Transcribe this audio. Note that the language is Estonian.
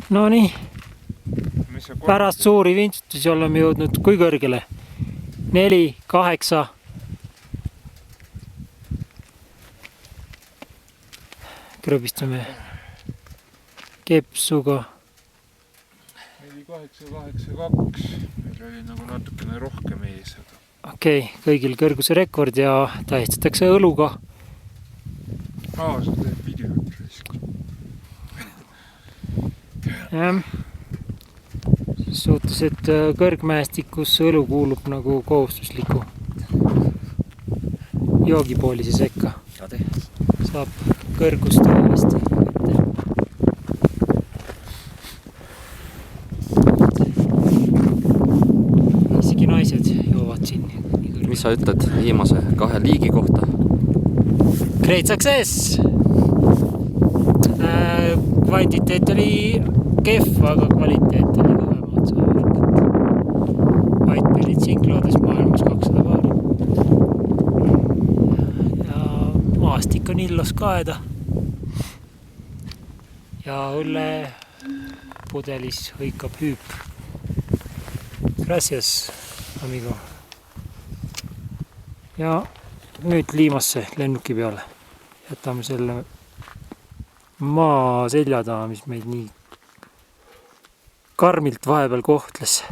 No nii, pärast suuri vintsutusi oleme jõudnud kui kõrgele? 4, 8. Krõbistame kepsuga. 4, 8, 8, 2. Meil oli nagu natukene rohkem ees. Okei, kõigil kõrguse rekord ja tähistatakse õluga. Sa teed videot risk. Suhtes, et kõrgmäestikus õlu kuulub nagu kohustusliku joogipoolise sekka. Saab kõrgust hästi ette. Isegi naised joovad siin. Mis sa ütled viimase 2 liigi kohta? Great success! Kvantiteet oli kehv, aga kvaliteet oli kõvemalt saa. White Bellied sinkloodes maailmas 200 paari. Ja maastik on illos kaeda. Ja õlle pudelis hõikab hüüp. Gracias, amigo. Ja nüüd liimasse lennuki peale. Jätame selle maa selja taha, mis meid nii karmilt vahepeal kohtles.